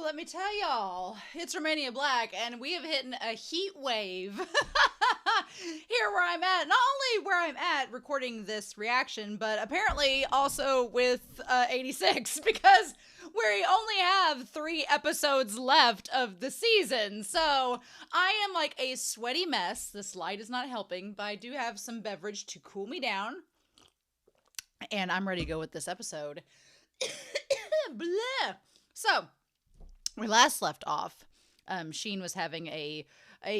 let me tell y'all, it's Romania Black, and we have hit a heat wave here where I'm at. Not only where I'm at recording this reaction, but apparently also with 86, because we only have 3 episodes left of the season. So I am like a sweaty mess. This light is not helping, but I do have some beverage to cool me down. And I'm ready to go with this episode. Blah. So, we last left off, Shin was having a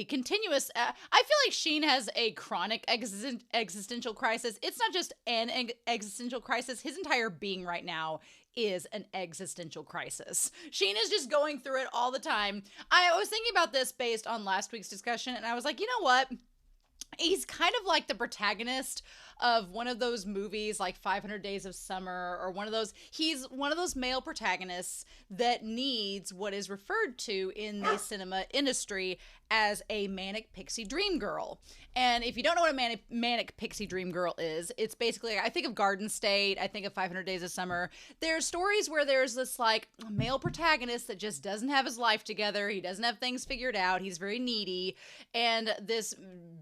continuous, I feel like Shin has a chronic existential crisis. It's not just an existential crisis. His entire being right now is an existential crisis. Shin is just going through it all the time. I was thinking about this based on last week's discussion, and I was like, you know what? He's kind of like the protagonist of one of those movies like 500 Days of Summer, or he's one of those male protagonists that needs what is referred to in the cinema industry as a manic pixie dream girl. And if you don't know what a manic pixie dream girl is, it's basically, I think of Garden State, I think of 500 Days of Summer. There's stories where there's this like male protagonist that just doesn't have his life together. He doesn't have things figured out. He's very needy. And this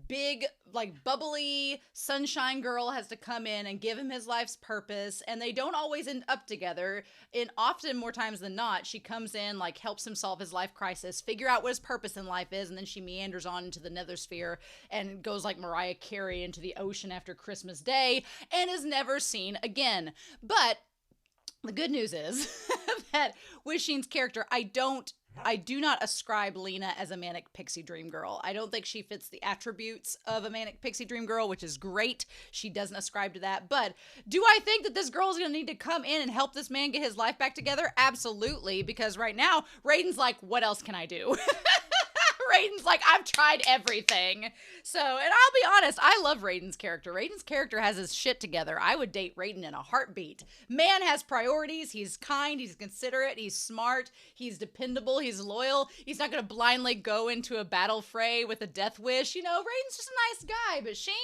big, like bubbly sunshine girl has to come in and give him his life's purpose. And they don't always end up together. And often, more times than not, she comes in, like helps him solve his life crisis, figure out what his purpose in life is, and then she meanders on into the nether sphere and goes like Mariah Carey into the ocean after Christmas Day and is never seen again. But the good news is that with Shin's character, I do not ascribe Lena as a manic pixie dream girl. I don't think she fits the attributes of a manic pixie dream girl, which is great. She doesn't ascribe to that. But do I think that this girl is going to need to come in and help this man get his life back together? Absolutely. Because right now, Raiden's like, what else can I do? Raiden's like, I've tried everything. So, and I'll be honest, I love Raiden's character. Raiden's character has his shit together. I would date Raiden in a heartbeat. Man has priorities. He's kind. He's considerate. He's smart. He's dependable. He's loyal. He's not going to blindly go into a battle fray with a death wish. You know, Raiden's just a nice guy. But Shin,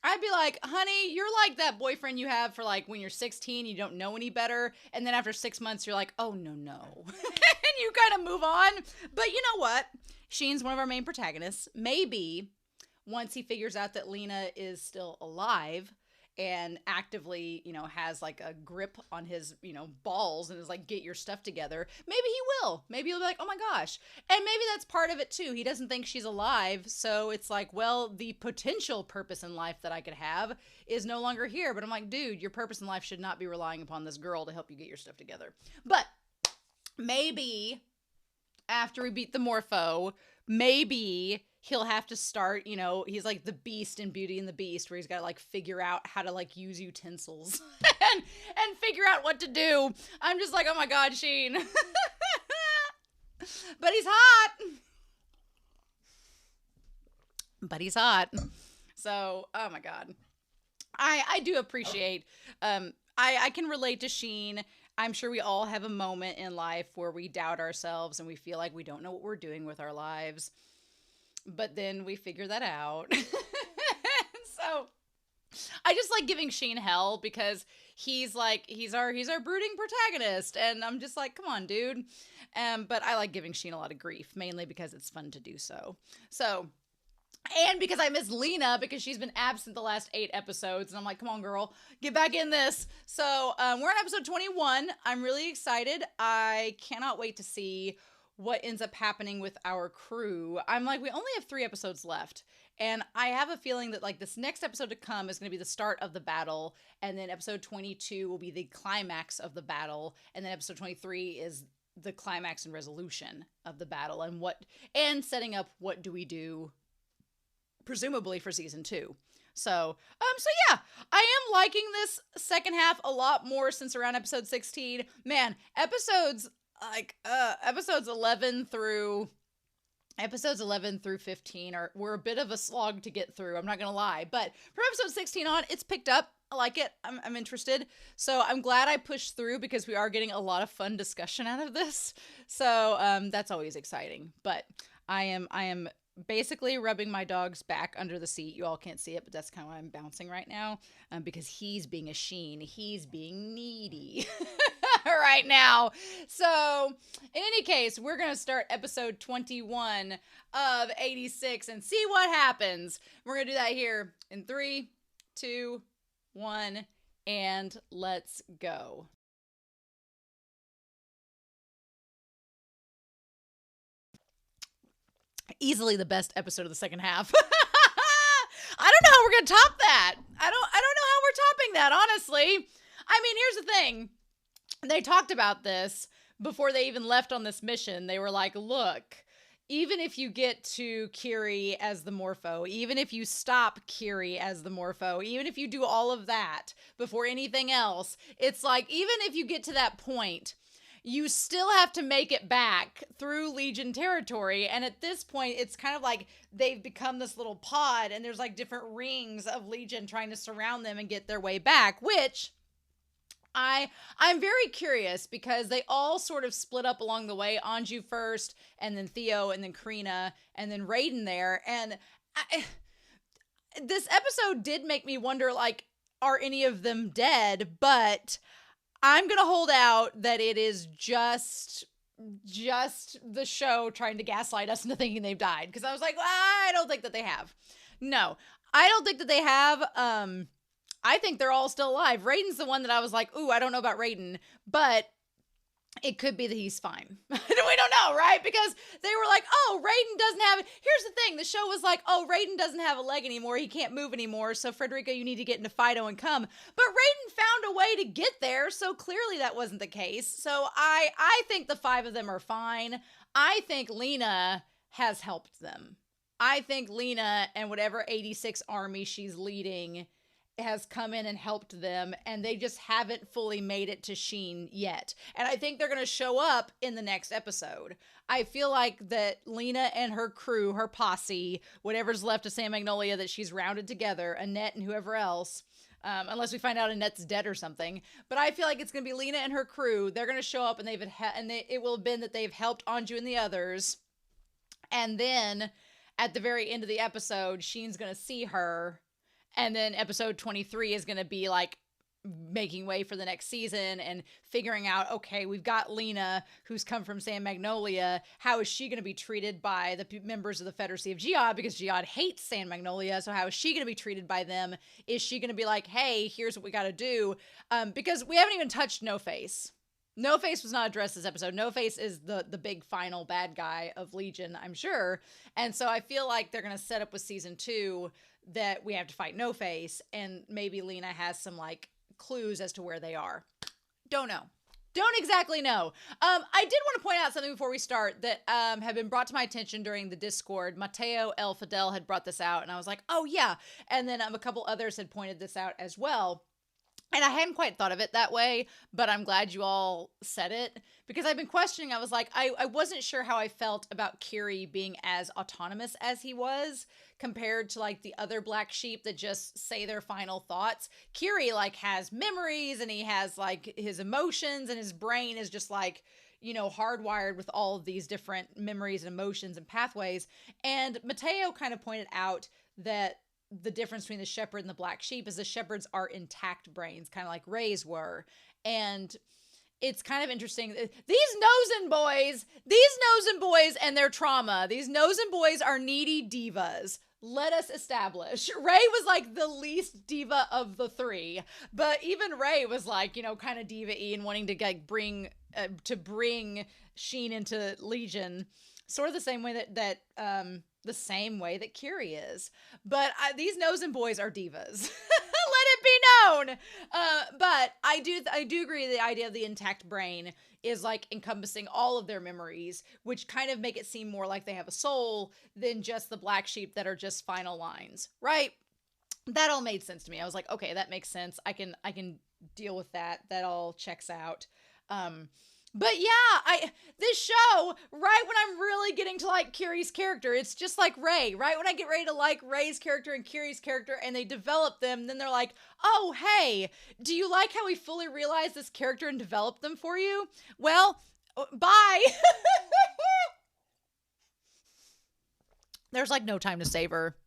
I'd be like, honey, you're like that boyfriend you have for like when you're 16, you don't know any better. And then after 6 months, you're like, oh, no. And you kind of move on. But you know what? Shin's one of our main protagonists. Maybe once he figures out that Lena is still alive and actively, you know, has like a grip on his, you know, balls and is like, get your stuff together, maybe he will. Maybe he'll be like, oh my gosh. And maybe that's part of it too. He doesn't think she's alive. So it's like, well, the potential purpose in life that I could have is no longer here. But I'm like, dude, your purpose in life should not be relying upon this girl to help you get your stuff together. But maybe after we beat the Morpho, maybe he'll have to start, you know, he's like the Beast in Beauty and the Beast, where he's got to like figure out how to like use utensils and figure out what to do. I'm just like, oh my God, Shin. But he's hot. So, oh my God. I do appreciate, I can relate to Shin. I'm sure we all have a moment in life where we doubt ourselves and we feel like we don't know what we're doing with our lives. But then we figure that out. So I just like giving Shin hell because he's our brooding protagonist. And I'm just like, come on, dude. But I like giving Shin a lot of grief, mainly because it's fun to do so. And because I miss Lena, because she's been absent the last 8 episodes. And I'm like, come on, girl, get back in this. So we're on episode 21. I'm really excited. I cannot wait to see what ends up happening with our crew. I'm like, we only have 3 episodes left. And I have a feeling that like this next episode to come is going to be the start of the battle. And then episode 22 will be the climax of the battle. And then episode 23 is the climax and resolution of the battle. And setting up what do we do presumably for season 2. So yeah, I am liking this second half a lot more since around episode 16. Man, episodes 11 through 15 were a bit of a slog to get through. I'm not going to lie, but from episode 16 on, it's picked up. I like it. I'm interested. So I'm glad I pushed through because we are getting a lot of fun discussion out of this. So that's always exciting, but I am basically rubbing my dog's back under the seat. You all can't see it, but that's kind of why I'm bouncing right now, because he's being a Shin. He's being needy right now. So, In any case, we're going to start episode 21 of 86 and see what happens. We're going to do that here in 3, 2, 1, and let's go. Easily the best episode of the second half. I don't know how we're going to top that. I don't know how we're topping that, honestly. I mean, here's the thing. They talked about this before they even left on this mission. They were like, look, even if you get to Kiri as the Morpho, even if you stop Kiri as the Morpho, even if you do all of that before anything else, it's like, even if you get to that point, you still have to make it back through Legion territory. And at this point, it's kind of like they've become this little pod, and there's like different rings of Legion trying to surround them and get their way back, which I'm very curious because they all sort of split up along the way. Anju first, and then Theo, and then Karina, and then Raiden there. And this episode did make me wonder, like, are any of them dead? But I'm going to hold out that it is just the show trying to gaslight us into thinking they've died. Because I was like, well, I don't think that they have. No, I don't think that they have. I think they're all still alive. Raiden's the one that I was like, ooh, I don't know about Raiden. But it could be that he's fine. We don't know, right? Because they were like, oh, Raiden doesn't have it. Here's the thing. The show was like, oh, Raiden doesn't have a leg anymore. He can't move anymore. So, Frederica, you need to get into Fido and come. But Raiden found a way to get there. So, clearly that wasn't the case. So, I think the 5 of them are fine. I think Lena has helped them. I think Lena and whatever 86 army she's leading has come in and helped them, and they just haven't fully made it to Shin yet. And I think they're going to show up in the next episode. I feel like that Lena and her crew, her posse, whatever's left of San Magnolia that she's rounded together, Annette and whoever else, unless we find out Annette's dead or something. But I feel like it's going to be Lena and her crew. They're going to show up, and it will have been that they've helped Anju and the others. And then at the very end of the episode, Shin's going to see her. And then episode 23 is going to be like making way for the next season and figuring out, okay, we've got Lena who's come from San Magnolia. How is she going to be treated by the members of the Federacy of Jihad? Because Jihad hates San Magnolia. So how is she going to be treated by them? Is she going to be like, hey, here's what we got to do? Because we haven't even touched No Face. No Face was not addressed this episode. No Face is the big final bad guy of Legion, I'm sure. And so I feel like they're going to set up with season 2 that we have to fight No Face, and maybe Lena has some like clues as to where they are. Don't know. Don't exactly know. I did want to point out something before we start that had been brought to my attention during the Discord. Mateo El Fidel had brought this out, and I was like, oh yeah. And then a couple others had pointed this out as well. And I hadn't quite thought of it that way, but I'm glad you all said it, because I've been questioning. I was like, I wasn't sure how I felt about Kiri being as autonomous as he was compared to like the other black sheep that just say their final thoughts. Kiri like has memories, and he has like his emotions, and his brain is just like, you know, hardwired with all of these different memories and emotions and pathways. And Mateo kind of pointed out that the difference between the shepherd and the black sheep is the shepherds are intact brains, kind of like Ray's were. And it's kind of interesting. These Nozen boys and their trauma, these Nozen boys are needy divas. Let us establish. Ray was like the least diva of the 3, but even Ray was like, you know, kind of diva-y and wanting to like bring Shin into Legion, sort of the same way that Kiri is. But these Nozen boys are divas. Let it be known. But I do agree the idea of the intact brain is like encompassing all of their memories, which kind of make it seem more like they have a soul than just the black sheep that are just final lines, right? That all made sense to me. I was like, okay, that makes sense. I can deal with that. That all checks out. But yeah, this show, right when I'm really getting to like Kiri's character, it's just like Ray. Right when I get ready to like Ray's character and Kiri's character and they develop them, then they're like, oh, hey, do you like how we fully realized this character and developed them for you? Well, bye. There's like no time to savor.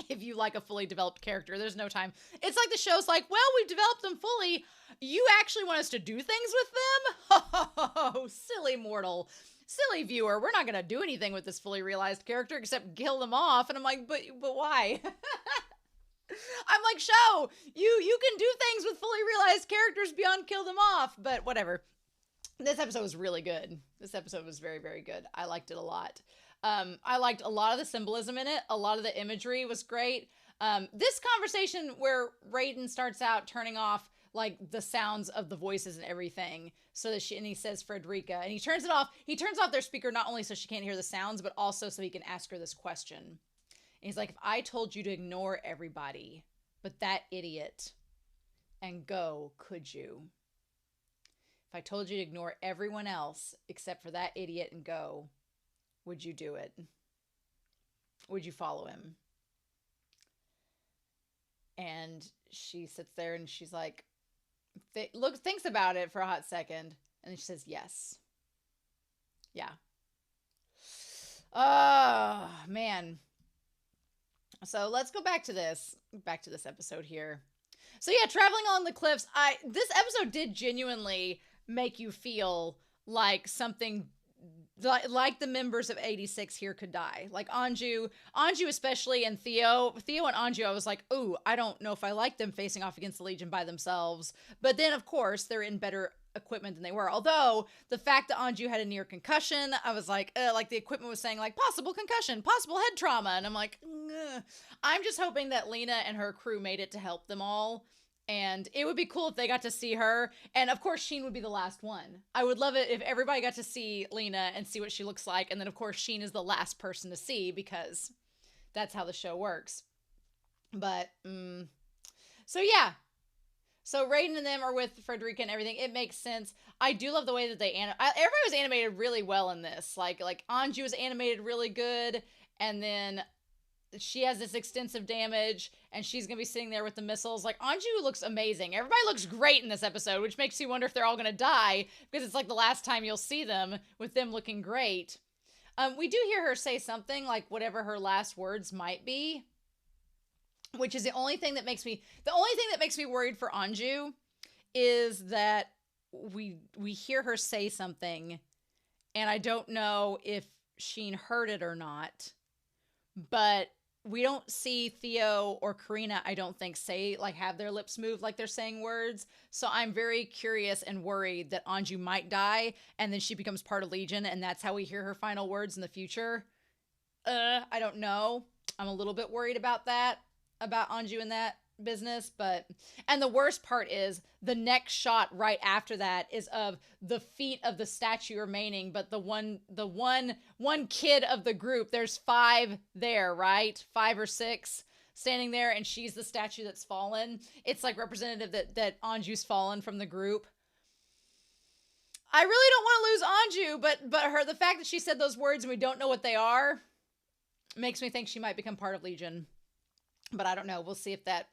if you like a fully developed character. There's no time. It's like the show's like, well, we've developed them fully. You actually want us to do things with them? Oh, silly mortal. Silly viewer. We're not going to do anything with this fully realized character except kill them off. And I'm like, but why? I'm like, show, you can do things with fully realized characters beyond kill them off. But whatever. This episode was really good. This episode was very, very good. I liked it a lot. I liked a lot of the symbolism in it. A lot of the imagery was great. This conversation where Raiden starts out turning off like the sounds of the voices and everything so that and he says Frederica, and he turns it off. He turns off their speaker not only so she can't hear the sounds, but also so he can ask her this question. And he's like, if I told you to ignore everybody but that idiot and go, could you? If I told you to ignore everyone else except for that idiot and go, would you do it? Would you follow him? And she sits there and she's like, thinks about it for a hot second. And then she says, yes. Yeah. Oh, man. So let's go back to this episode here. So yeah, traveling along the cliffs. This episode did genuinely make you feel like something like the members of 86 here could die. Like Anju especially, and Theo and Anju, I was like, ooh, I don't know if I like them facing off against the Legion by themselves. But then, of course, they're in better equipment than they were. Although, the fact that Anju had a near concussion, I was like the equipment was saying, like, possible concussion, possible head trauma. And I'm like, ugh. I'm just hoping that Lena and her crew made it to help them all. And it would be cool if they got to see her. And of course, Shin would be the last one. I would love it if everybody got to see Lena and see what she looks like. And then, of course, Shin is the last person to see because that's how the show works. But, so yeah. So Raiden and them are with Frederica and everything. It makes sense. I do love the way that everybody was animated really well in this. Like Anju was animated really good. And then she has this extensive damage, and she's going to be sitting there with the missiles. Like, Anju looks amazing. Everybody looks great in this episode, which makes you wonder if they're all going to die, because it's like the last time you'll see them, with them looking great. We do hear her say something, like whatever her last words might be, which is the only thing that makes me worried for Anju, is that we hear her say something, and I don't know if Shin heard it or not, but we don't see Theo or Karina, I don't think, have their lips move like they're saying words. So I'm very curious and worried that Anju might die and then she becomes part of Legion, and that's how we hear her final words in the future. I don't know. I'm a little bit worried about that, about Anju and that business. And the worst part is the next shot right after that is of the feet of the statue remaining, but the one kid of the group, there's 5 there, right? 5 or 6 standing there, and she's the statue that's fallen. It's like representative that Anju's fallen from the group. I really don't want to lose Anju, but the fact that she said those words and we don't know what they are makes me think she might become part of Legion. But I don't know. We'll see if that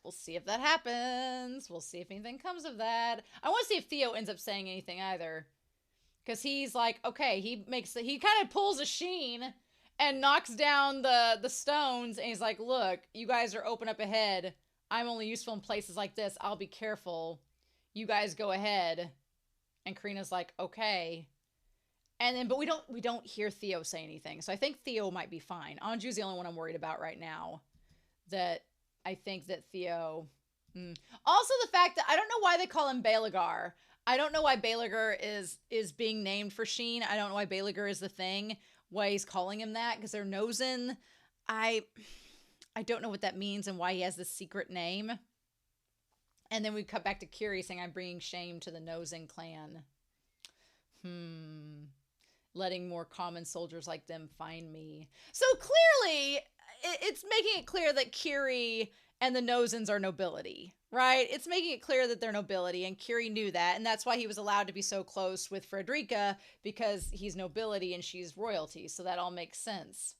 happens. We'll see if anything comes of that. I want to see if Theo ends up saying anything either. Because he's like, okay, he kind of pulls a Shin and knocks down the stones. And he's like, look, you guys are open up ahead. I'm only useful in places like this. I'll be careful. You guys go ahead. And Karina's like, okay. And then, but we don't hear Theo say anything. So I think Theo might be fine. Anju's the only one I'm worried about right now. That I think that Theo... Also the fact that I don't know why they call him Belagar. I don't know why Belagar is being named for Shin. I don't know why Belagar is the thing. Why he's calling him that. Because they're Nozen. I don't know what that means and why he has this secret name. And then we cut back to Kiri saying, I'm bringing shame to the Nozen clan. Letting more common soldiers like them find me. So clearly... it's making it clear that Kiri and the Nozens are nobility, right? It's making it clear that they're nobility, and Kiri knew that, and that's why he was allowed to be so close with Frederica, because he's nobility and she's royalty, so that all makes sense.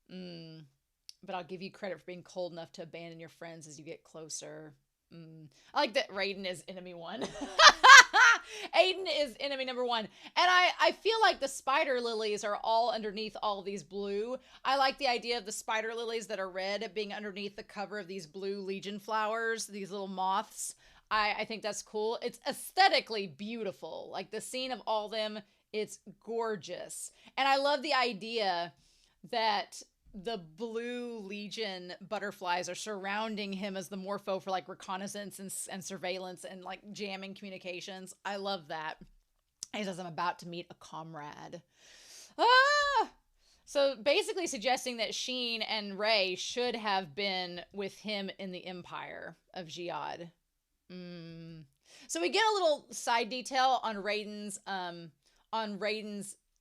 But I'll give you credit for being cold enough to abandon your friends as you get closer. I like that Raiden is enemy 1. Raiden is enemy number one. And I feel like the spider lilies are all underneath all of these blue. I like the idea of the spider lilies that are red being underneath the cover of these blue Legion flowers, these little moths. I think that's cool. It's aesthetically beautiful. Like the scene of all them, it's gorgeous. And I love the idea that the blue Legion butterflies are surrounding him as the Morpho for like reconnaissance and surveillance and like jamming communications. I love that. He says, I'm about to meet a comrade. Ah! So basically suggesting that Shin and Rey should have been with him in the Empire of Jihad. So we get a little side detail on Raiden's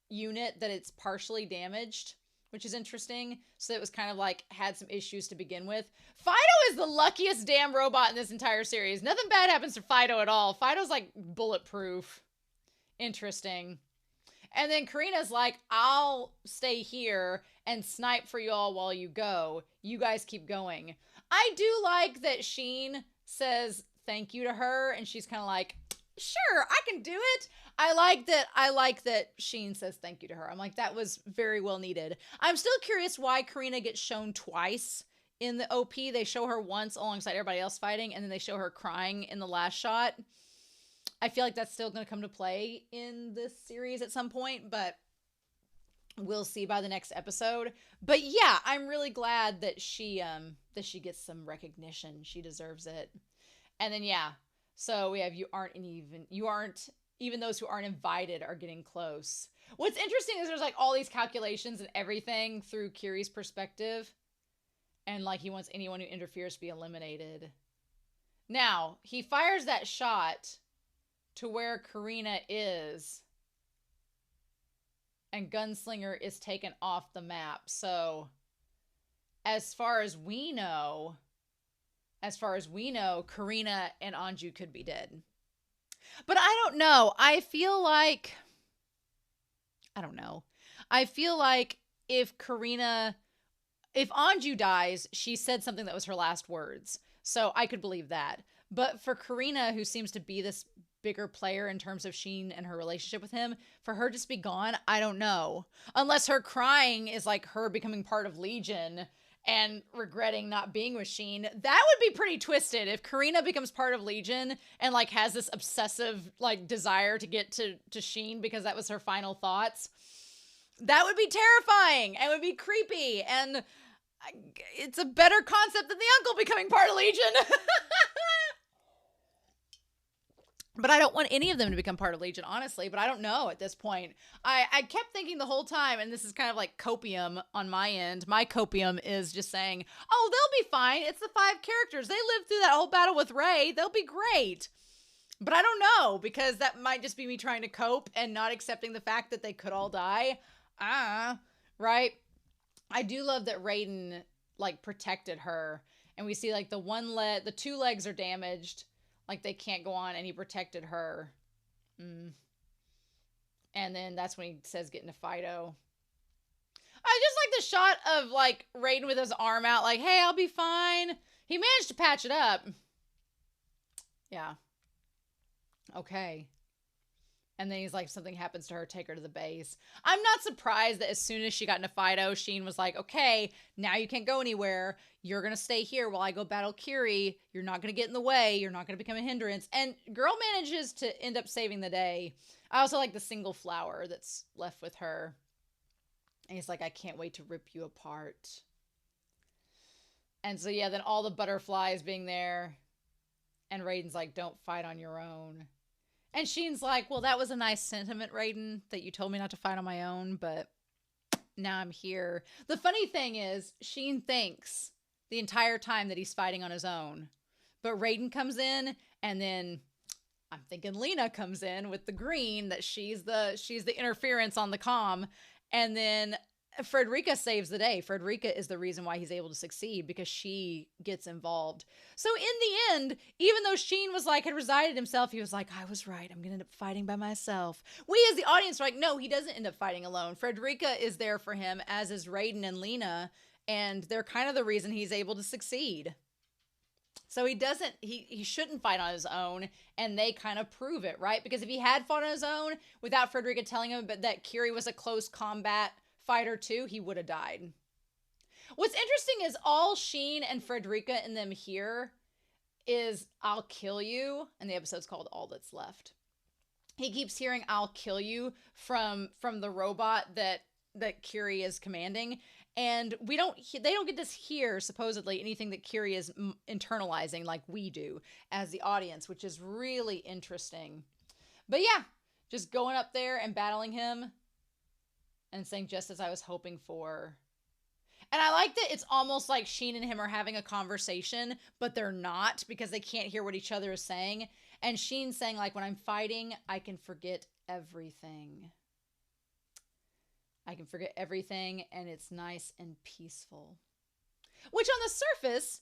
unit that it's partially damaged, which is interesting. So it was kind of like had some issues to begin with. Fido is the luckiest damn robot in this entire series. Nothing bad happens to Fido at all. Fido's like bulletproof. Interesting. And then Karina's like, I'll stay here and snipe for y'all while you go. You guys keep going. I do like that Shin says thank you to her, and she's kind of like, sure, I can do it. I like that Shin says thank you to her. I'm like, that was very well needed. I'm still curious why Karina gets shown twice in the OP. They show her once alongside everybody else fighting, and then they show her crying in the last shot. I feel like that's still going to come to play in this series at some point, but we'll see by the next episode. But yeah, I'm really glad that she gets some recognition. She deserves it. And then yeah, so we have even those who aren't invited are getting close. What's interesting is there's like all these calculations and everything through Kiri's perspective. And like he wants anyone who interferes to be eliminated. Now, he fires that shot to where Karina is. And Gunslinger is taken off the map. So as far as we know, Karina and Anju could be dead. But I don't know. I feel like if Anju dies, she said something that was her last words. So I could believe that. But for Karina, who seems to be this bigger player in terms of Shin and her relationship with him, for her to just be gone, I don't know. Unless her crying is like her becoming part of Legion and regretting not being with Shin. That would be pretty twisted if Karina becomes part of Legion and like has this obsessive like desire to get to Shin because that was her final thoughts. That would be terrifying and would be creepy, and it's a better concept than the uncle becoming part of Legion. But I don't want any of them to become part of Legion, honestly. But I don't know at this point. I kept thinking the whole time, and this is kind of like copium on my end. My copium is just saying, oh, they'll be fine. It's the 5 characters. They lived through that whole battle with Rey. They'll be great. But I don't know, because that might just be me trying to cope and not accepting the fact that they could all die. Right? I do love that Raiden, like, protected her. And we see, like, the 2 legs are damaged. Like, they can't go on, and he protected her. And then that's when he says get into Fido. I just like the shot of, like, Raiden with his arm out, like, hey, I'll be fine. He managed to patch it up. Yeah. Okay. And then he's like, if something happens to her, take her to the base. I'm not surprised that as soon as she got into Fido, Shin was like, okay, now you can't go anywhere. You're going to stay here while I go battle Kiri. You're not going to get in the way. You're not going to become a hindrance. And girl manages to end up saving the day. I also like the single flower that's left with her. And he's like, I can't wait to rip you apart. And so, yeah, then all the butterflies being there. And Raiden's like, don't fight on your own. And Shin's like, well, that was a nice sentiment, Raiden, that you told me not to fight on my own, but now I'm here. The funny thing is, Shin thinks the entire time that he's fighting on his own. But Raiden comes in, and then I'm thinking Lena comes in with the green, that she's the interference on the comm, and then Frederica saves the day. Frederica is the reason why he's able to succeed, because she gets involved. So in the end, even though Shin was like, had resided himself, he was like, I was right. I'm going to end up fighting by myself. We as the audience are like, no, he doesn't end up fighting alone. Frederica is there for him, as is Raiden and Lena. And they're kind of the reason he's able to succeed. So he shouldn't fight on his own, and they kind of prove it, right? Because if he had fought on his own without Frederica telling him that Kiri was a close combat fighter too, he would have died. What's interesting is all Shin and Frederica and them here is "I'll kill you," and the episode's called "All That's Left." He keeps hearing "I'll kill you" from the robot that Kiri is commanding, and they don't get to hear supposedly anything that Kiri is internalizing like we do as the audience, which is really interesting. But yeah, just going up there and battling him and saying, "Just as I was hoping for." And I like that it's almost like Shin and him are having a conversation, but they're not because they can't hear what each other is saying. And Shin's saying, like, when I'm fighting, I can forget everything. I can forget everything, and it's nice and peaceful. Which on the surface,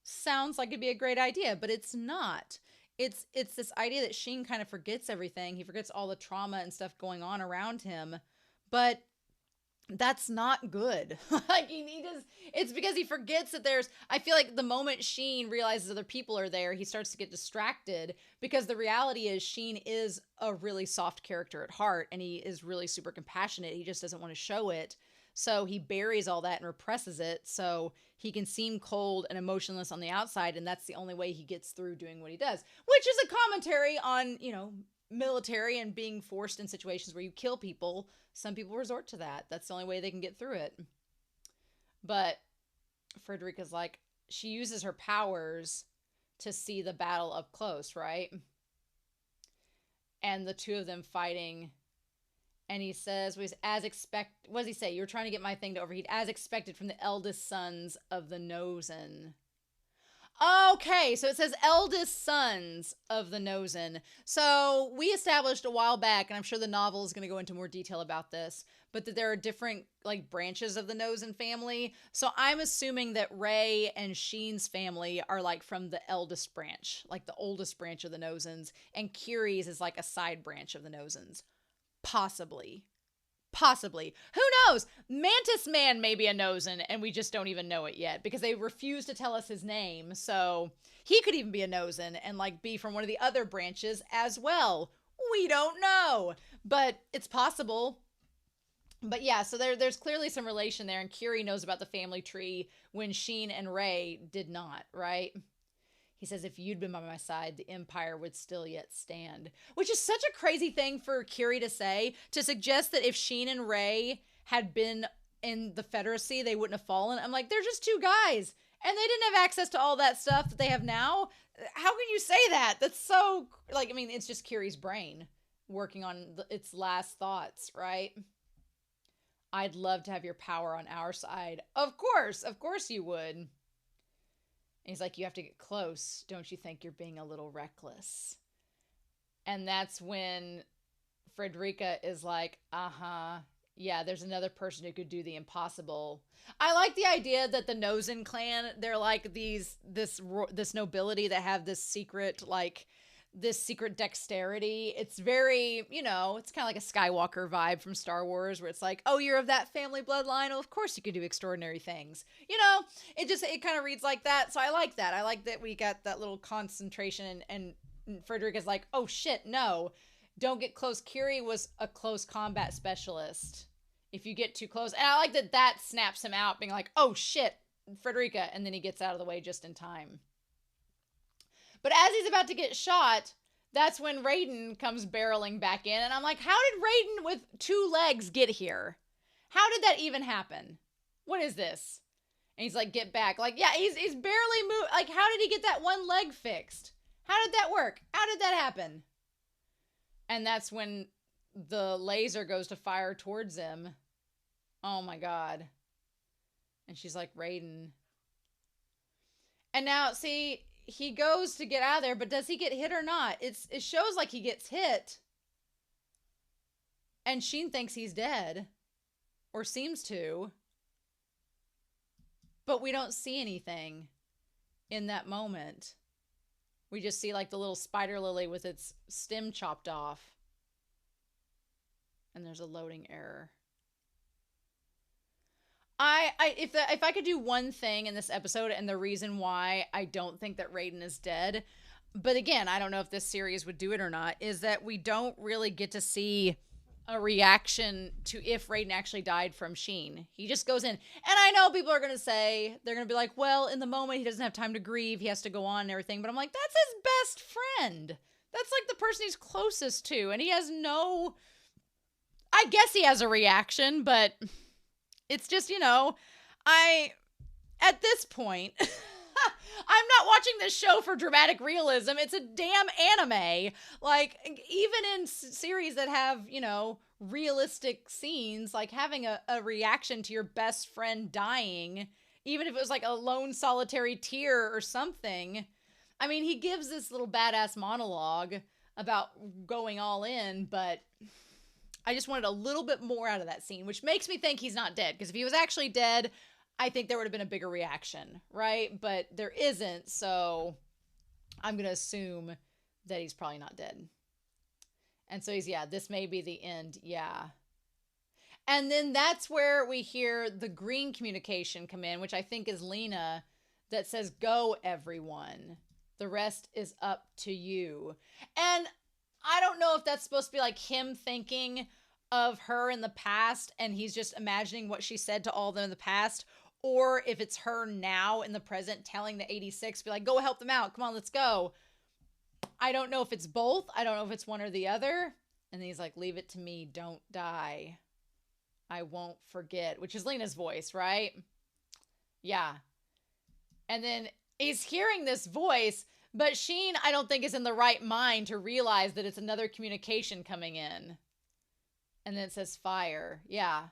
sounds like it'd be a great idea, but it's not. It's this idea that Shin kind of forgets everything. He forgets all the trauma and stuff going on around him, but that's not good. Like it's because he forgets that I feel like the moment Shin realizes other people are there, he starts to get distracted because the reality is Shin is a really soft character at heart and he is really super compassionate. He just doesn't want to show it. So he buries all that and represses it so he can seem cold and emotionless on the outside, and that's the only way he gets through doing what he does, which is a commentary on, military and being forced in situations where you kill people. Some people resort to that. That's the only way they can get through it. But Frederica's like, she uses her powers to see the battle up close, right? And the two of them fighting. And he says, what does he say? You're trying to get my thing to overheat. As expected from the eldest sons of the Nosen. Okay, so it says eldest sons of the Nosen. So we established a while back, and I'm sure the novel is going to go into more detail about this, but that there are different branches of the Nosen family. So I'm assuming that Rey and Shin's family are from the eldest branch, like the oldest branch of the Nosens, and Kiri's is like a side branch of the Nosens. Possibly. Who knows? Mantis Man may be a Nosen, and we just don't even know it yet because they refuse to tell us his name. So he could even be a Nosen and be from one of the other branches as well. We don't know, but it's possible. But yeah, so there's clearly some relation there, and Kiri knows about the family tree when Shin and Rey did not, right? He says, if you'd been by my side, the Empire would still yet stand. Which is such a crazy thing for Kiri to say, to suggest that if Shin and Rey had been in the Federacy, they wouldn't have fallen. I'm like, they're just two guys. And they didn't have access to all that stuff that they have now. How can you say that? That's so, it's just Kiri's brain working on its last thoughts, right? I'd love to have your power on our side. Of course you would. And he's like, you have to get close. Don't you think you're being a little reckless? And that's when Frederica is like, yeah, there's another person who could do the impossible. I like the idea that the Nosen clan, they're like this nobility that have this secret, this secret dexterity. It's very, it's kind of like a Skywalker vibe from Star Wars where it's like, oh, you're of that family bloodline. Well, of course you could do extraordinary things. It kind of reads like that. So I like that. I like that we got that little concentration and Frederica's like, oh shit, no, don't get close. Kiri was a close combat specialist. If you get too close. And I like that snaps him out being like, oh shit, Frederica. And then he gets out of the way just in time. But as he's about to get shot, that's when Raiden comes barreling back in. And I'm like, how did Raiden with 2 legs get here? How did that even happen? What is this? And he's like, get back. Yeah, he's barely moved. How did he get that one leg fixed? How did that work? How did that happen? And that's when the laser goes to fire towards him. Oh my God. And she's like, Raiden. And now, see, he goes to get out of there, but does he get hit or not? It shows like he gets hit. And Shin thinks he's dead. Or seems to. But we don't see anything in that moment. We just see the little spider lily with its stem chopped off. And there's a loading error. If I could do one thing in this episode, and the reason why I don't think that Raiden is dead, but again, I don't know if this series would do it or not, is that we don't really get to see a reaction to if Raiden actually died from Shin. He just goes in. And I know people are going to say, they're going to be like, well, in the moment, he doesn't have time to grieve. He has to go on and everything. But I'm like, that's his best friend. That's like the person he's closest to. And he has no, I guess he has a reaction, but it's just, at this point, I'm not watching this show for dramatic realism. It's a damn anime. Like, even in series that have, realistic scenes, like having a reaction to your best friend dying, even if it was like a lone solitary tear or something. I mean, he gives this little badass monologue about going all in, but I just wanted a little bit more out of that scene, which makes me think he's not dead. Because if he was actually dead, I think there would have been a bigger reaction, right? But there isn't, so I'm going to assume that he's probably not dead. And so this may be the end, yeah. And then that's where we hear the green communication come in, which I think is Lena, that says, go, everyone. The rest is up to you. And I don't know if that's supposed to be like him thinking of her in the past and he's just imagining what she said to all of them in the past, or if it's her now in the present telling the 86, be like, go help them out. Come on, let's go. I don't know if it's both. I don't know if it's one or the other. And then he's like, leave it to me. Don't die. I won't forget, which is Lena's voice, right? Yeah. And then he's hearing this voice, but Shin, I don't think, is in the right mind to realize that it's another communication coming in. And then it says fire. Yeah.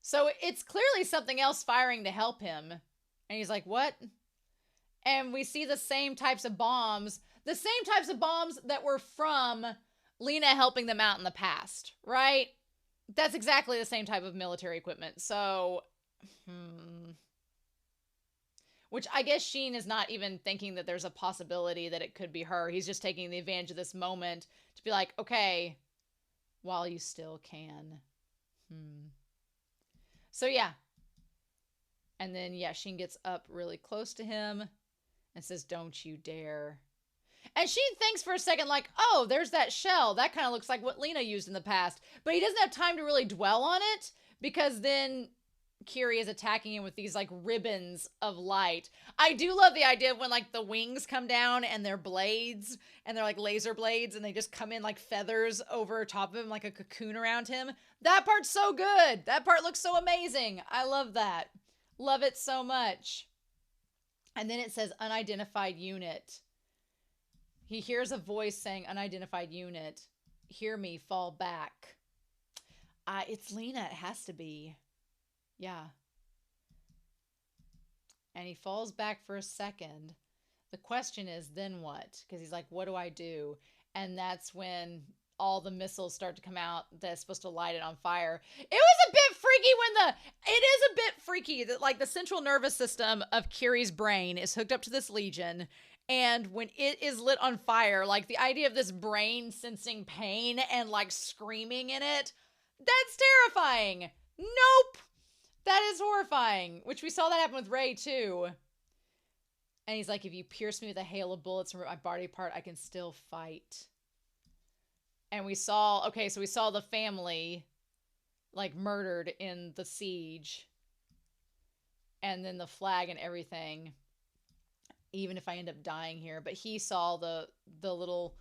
So it's clearly something else firing to help him. And he's like, what? And we see the same types of bombs. The same types of bombs that were from Lena helping them out in the past, right? That's exactly the same type of military equipment. So, which I guess Shin is not even thinking that there's a possibility that it could be her. He's just taking the advantage of this moment to be like, okay, while you still can. So yeah. And then, Shin gets up really close to him and says, don't you dare. And Shin thinks for a second like, oh, there's that shell. That kind of looks like what Lena used in the past. But he doesn't have time to really dwell on it because then Kiri is attacking him with these like ribbons of light. I do love the idea of when like the wings come down and they're blades and they're like laser blades and they just come in like feathers over top of him, like a cocoon around him. That part's so good. That part looks so amazing. I love that. Love it so much. And then it says unidentified unit. He hears a voice saying unidentified unit. Hear me, fall back. It's Lena. It has to be. Yeah. And he falls back for a second. The question is, then what? Because he's like, what do I do? And that's when all the missiles start to come out that's supposed to light it on fire. It was a bit freaky it is a bit freaky that like the central nervous system of Kiri's brain is hooked up to this Legion. And when it is lit on fire, like the idea of this brain sensing pain and like screaming in it, that's terrifying. Nope. That is horrifying, which we saw that happen with Rey too. And he's like, if you pierce me with a hail of bullets from my body part, I can still fight. And we saw the family like murdered in the siege. And then the flag and everything. Even if I end up dying here. But he saw the little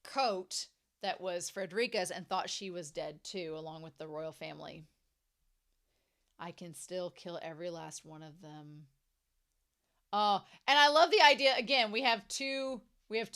coat that was Frederica's and thought she was dead too, along with the royal family. I can still kill every last one of them. Oh, and I love the idea. Again, we have two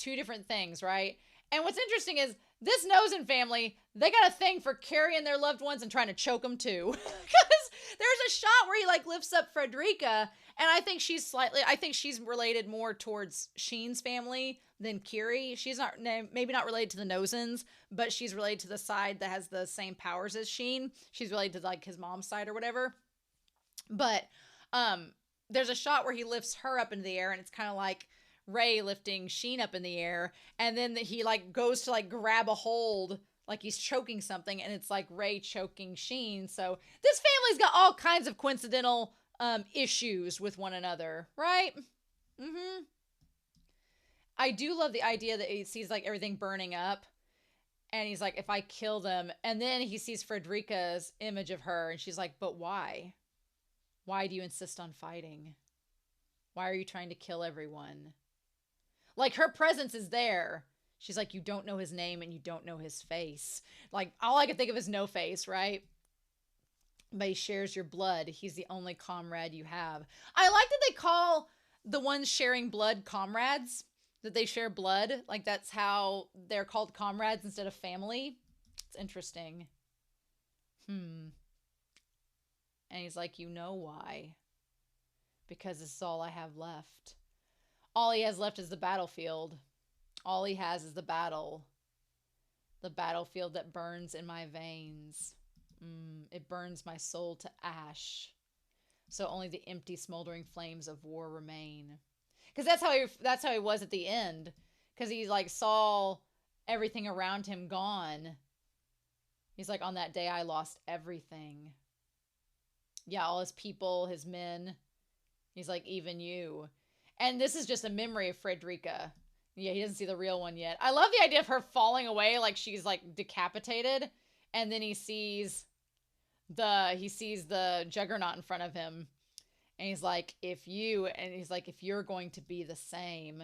different things, right? And what's interesting is this Nozen family, they got a thing for carrying their loved ones and trying to choke them too. Because there's a shot where he like lifts up Frederica, and I think she's related more towards Shin's family than Kiri. She's not, maybe not related to the Nozens, but she's related to the side that has the same powers as Shin. She's related to like his mom's side or whatever. But there's a shot where he lifts her up into the air, and it's kind of like Rey lifting Shin up in the air, and then he like goes to like grab a hold like he's choking something, and it's like Ray choking Shin. So this family's got all kinds of coincidental issues with one another, right? Mm-hmm. I do love the idea that he sees like everything burning up, and he's like, if I kill them, and then he sees Frederica's image of her, and she's like, but why? Why do you insist on fighting? Why are you trying to kill everyone? Like, her presence is there. She's like, you don't know his name and you don't know his face. Like, all I can think of is no face, right? But he shares your blood. He's the only comrade you have. I like that they call the ones sharing blood comrades, that they share blood. Like, that's how they're called comrades instead of family. It's interesting. And he's like, you know why? Because this is all I have left. All he has left is the battlefield. All he has is the battle. The battlefield that burns in my veins. It burns my soul to ash. So only the empty, smoldering flames of war remain. Because that's how he was at the end. Because he like saw everything around him gone. He's like, on that day I lost everything. Yeah, all his people, his men. He's like, even you. And this is just a memory of Frederica. Yeah, he doesn't see the real one yet. I love the idea of her falling away like she's like decapitated, and then he sees the juggernaut in front of him, and he's like, if you're going to be the same,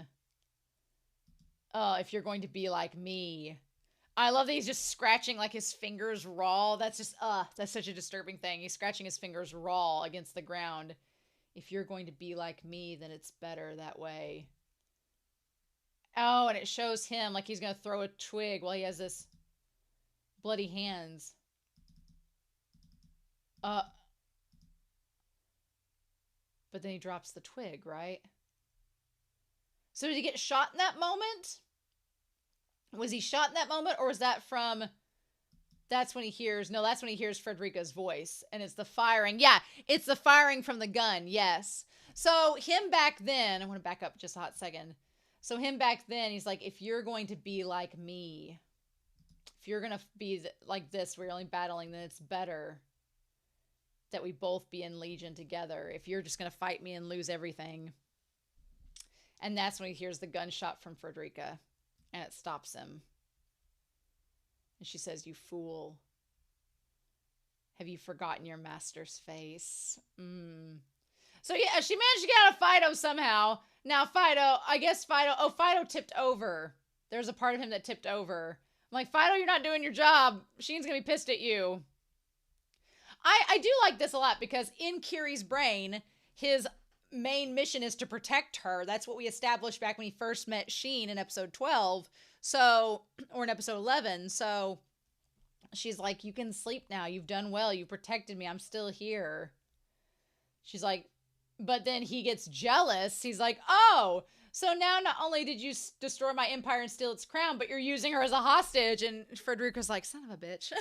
if you're going to be like me. I love that he's just scratching like his fingers raw. That's just that's such a disturbing thing. He's scratching his fingers raw against the ground. If you're going to be like me, then it's better that way. Oh, and it shows him like he's going to throw a twig while he has this bloody hands. But then he drops the twig, right? So did he get shot in that moment? Was he shot in that moment, or was that from... That's when he hears Frederica's voice, and it's the firing. Yeah, it's the firing from the gun, yes. So him back then, I want to back up just a hot second. So him back then, he's like, if you're going to be like me, if you're going to be like this, we're only battling, then it's better that we both be in Legion together. If you're just going to fight me and lose everything. And that's when he hears the gunshot from Frederica, and it stops him. And she says, you fool. Have you forgotten your master's face? So yeah, she managed to get out of Fido somehow. Now Fido tipped over. There's a part of him that tipped over. I'm like, Fido, you're not doing your job. Shin's gonna be pissed at you. I do like this a lot because in Kiri's brain, his main mission is to protect her. That's what we established back when he first met Shin in episode 12. So, or in episode 11. So she's like, you can sleep now. You've done well. You protected me. I'm still here. She's like, but then he gets jealous. He's like, oh, so now not only did you destroy my empire and steal its crown, but you're using her as a hostage. And Frederica's like, son of a bitch.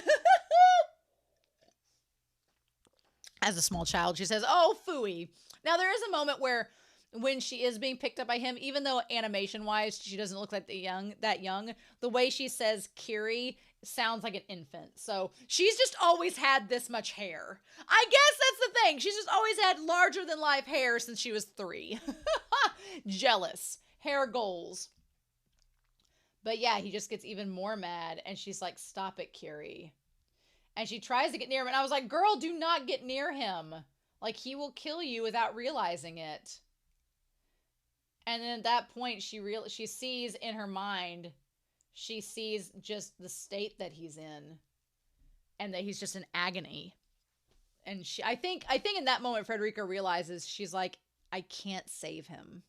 As a small child, she says, oh, phooey. Now, there is a moment where when she is being picked up by him, even though animation-wise she doesn't look like that young, the way she says Kiri sounds like an infant. So she's just always had this much hair. I guess that's the thing. She's just always had larger-than-life hair since she was 3. Jealous. Hair goals. But yeah, he just gets even more mad, and she's like, stop it, Kiri. And she tries to get near him, and I was like, girl, do not get near him. Like, he will kill you without realizing it. And then at that point, she sees in her mind, she sees just the state that he's in, and that he's just in agony. And I think in that moment, Frederica realizes, she's like, I can't save him.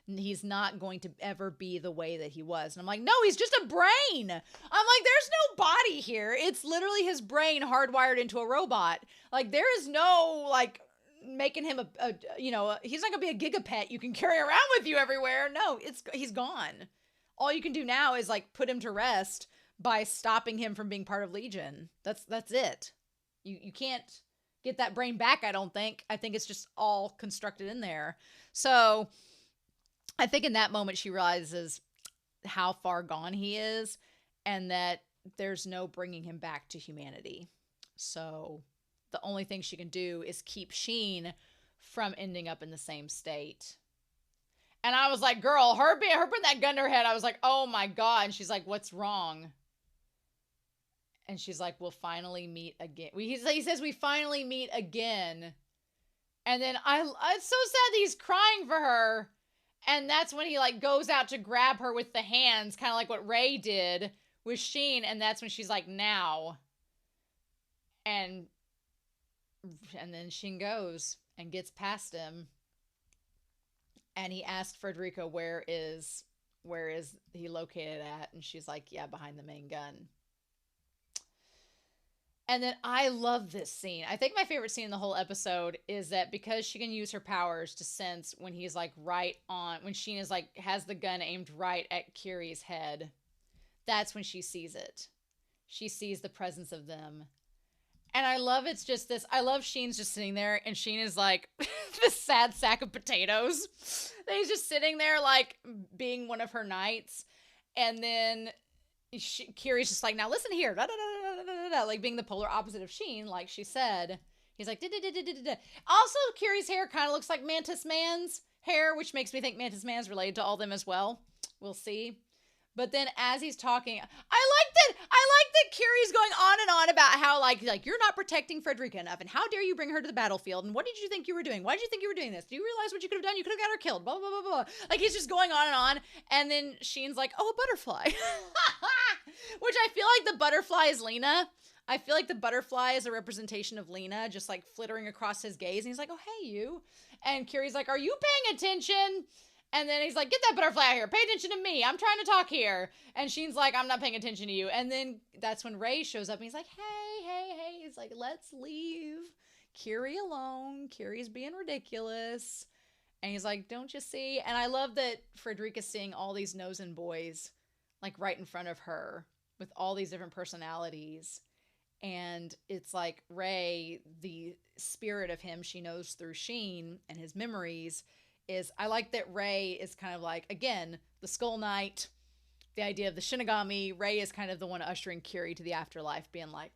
He's not going to ever be the way that he was. And I'm like, no, he's just a brain. I'm like, there's no body here. It's literally his brain hardwired into a robot. Like, there is no, like, making him he's not gonna be a gigapet you can carry around with you everywhere. No, he's gone. All you can do now is like put him to rest by stopping him from being part of Legion. That's it. You can't get that brain back, I don't think. I think it's just all constructed in there. So I think in that moment she realizes how far gone he is, and that there's no bringing him back to humanity. So the only thing she can do is keep Shin from ending up in the same state. And I was like, girl, her putting that gun to her head, I was like, oh my God. And she's like, what's wrong? And she's like, we'll finally meet again. He says, we finally meet again. And then it's so sad that he's crying for her. And that's when he like goes out to grab her with the hands, kind of like what Ray did with Shin. And that's when she's like, now. And then Shin goes and gets past him. And he asked Frederica, where is he located at? And she's like, yeah, behind the main gun. And then I love this scene. I think my favorite scene in the whole episode is that because she can use her powers to sense when he's like right on, when Shin is like, has the gun aimed right at Kiri's head, that's when she sees it. She sees the presence of them. And I love it's just this, I love Shin's just sitting there and Shin is like this sad sack of potatoes. He's just sitting there like being one of her knights. And then Kiri's just like, now listen here, da, da, da, da, da, da, like being the polar opposite of Shin, like she said. He's like, da, da, da, da, da, da. Also, Kiri's hair kind of looks like Mantis Man's hair, which makes me think Mantis Man's related to all them as well. We'll see. But then as he's talking, I like that Kiri's going on and on about how like you're not protecting Frederica enough, and how dare you bring her to the battlefield, and what did you think you were doing? Why did you think you were doing this? Do you realize what you could have done? You could have got her killed, blah, blah, blah, blah. Like he's just going on, and then Shin's like, oh, a butterfly. Which I feel like the butterfly is Lena. I feel like the butterfly is a representation of Lena, just like flittering across his gaze, and he's like, oh, hey, you. And Kiri's like, are you paying attention? And then he's like, get that butterfly out here. Pay attention to me. I'm trying to talk here. And Shin's like, I'm not paying attention to you. And then that's when Ray shows up and he's like, hey. He's like, let's leave Kiri alone. Kiri's being ridiculous. And he's like, don't you see? And I love that Frederica's seeing all these nosing boys like right in front of her with all these different personalities. And it's like Ray, the spirit of him she knows through Shin and his memories, is I like that Ray is kind of like, again, the Skull Knight, the idea of the Shinigami. Ray is kind of the one ushering Kiri to the afterlife, being like,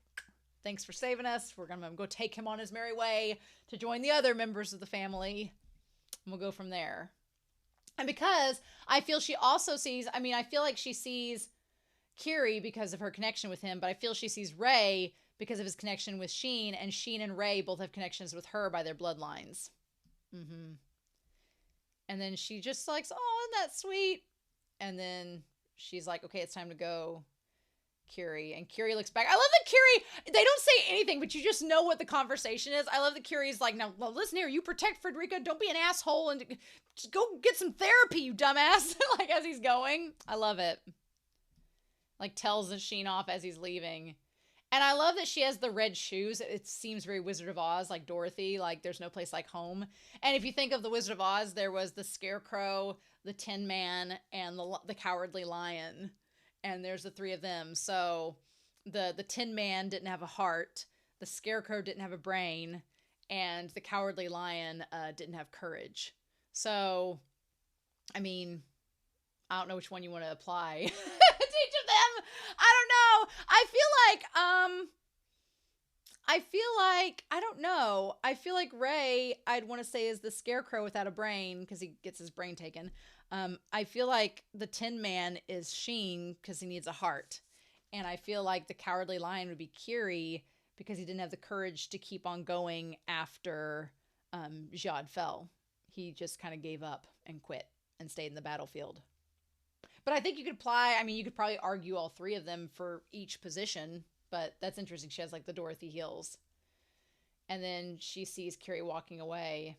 thanks for saving us. We're going to go take him on his merry way to join the other members of the family. And we'll go from there. And because I feel she also sees, I mean, I feel like she sees Kiri because of her connection with him, but I feel she sees Ray because of his connection with Shin, and Shin and Ray both have connections with her by their bloodlines. Mm-hmm. And then she just like, oh, isn't that sweet? And then she's like, okay, it's time to go, Kiri. And Kiri looks back. I love that Kiri, they don't say anything, but you just know what the conversation is. I love that Kiri's like, now, well, listen here, you protect Frederica. Don't be an asshole and just go get some therapy, you dumbass. Like as he's going. I love it. Like tells the Shin off as he's leaving. And I love that she has the red shoes. It seems very Wizard of Oz, like Dorothy, like there's no place like home. And if you think of the Wizard of Oz, there was the Scarecrow, the Tin Man, and the Cowardly Lion. And there's the three of them. So the Tin Man didn't have a heart, the Scarecrow didn't have a brain, and the Cowardly Lion didn't have courage. So, I mean, I don't know which one you want to apply to each of them. I don't know. I feel like Ray, I'd want to say, is the Scarecrow without a brain because he gets his brain taken. I feel like the Tin Man is Shin because he needs a heart. And I feel like the Cowardly Lion would be Kiri because he didn't have the courage to keep on going after Jihad fell. He just kind of gave up and quit and stayed in the battlefield. But I think you could you could probably argue all three of them for each position, but that's interesting. She has like the Dorothy heels. And then she sees Kiri walking away,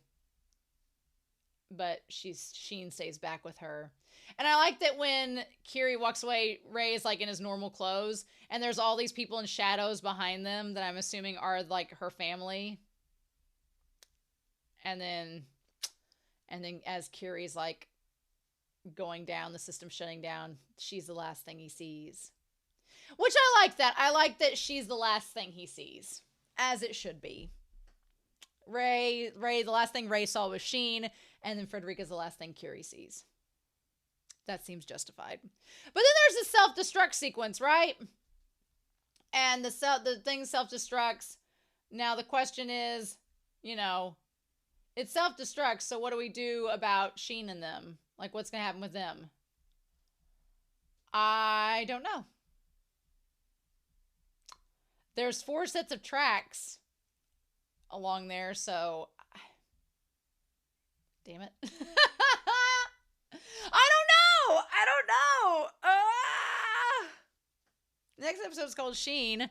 but Shin stays back with her. And I like that when Kiri walks away, Ray is like in his normal clothes, and there's all these people in shadows behind them that I'm assuming are like her family. And then as Kiri's like going down, the system shutting down, she's the last thing he sees. Which I like that. I like that she's the last thing he sees, as it should be. Ray, the last thing Ray saw was Shin, and then Frederica's the last thing Kiri sees. That seems justified. But then there's the self-destruct sequence, right? and the thing self-destructs. Now the question is, you know, it self-destructs, so what do we do about Shin and them? Like, what's gonna happen with them? I don't know. There's 4 sets of tracks along there, so damn it. I don't know. I don't know. Next episode is called Shin.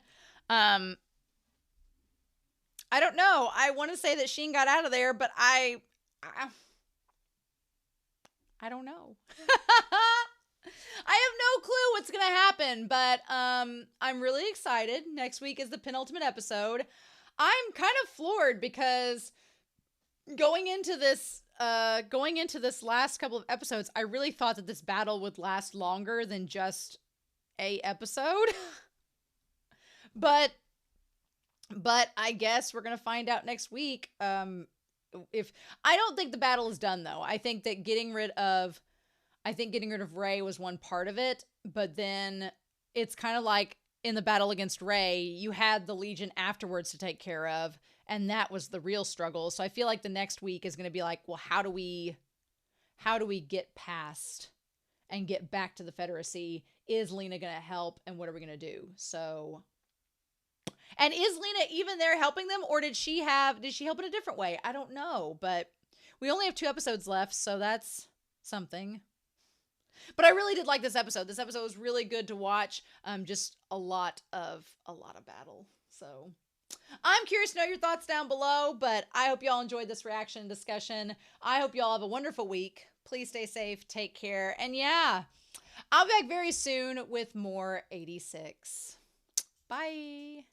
I don't know. I want to say that Shin got out of there, but I don't know. I have no clue what's going to happen, but I'm really excited. Next week is the penultimate episode. I'm kind of floored because going into this last couple of episodes, I really thought that this battle would last longer than just a episode. But I guess we're going to find out next week. If I don't think the battle is done though. I think getting rid of Ray was one part of it, but then it's kind of like in the battle against Ray, you had the Legion afterwards to take care of, and that was the real struggle. So I feel like the next week is going to be like, well, how do we get past and get back to the Federacy? Is Lena going to help, and what are we going to do? So, and is Lena even there helping them, or did she help in a different way? I don't know, but we only have 2 episodes left, so that's something. But I really did like this episode. This episode was really good to watch. Just a lot of battle. So I'm curious to know your thoughts down below, but I hope y'all enjoyed this reaction discussion. I hope y'all have a wonderful week. Please stay safe, take care, and yeah, I'll be back very soon with more 86. Bye.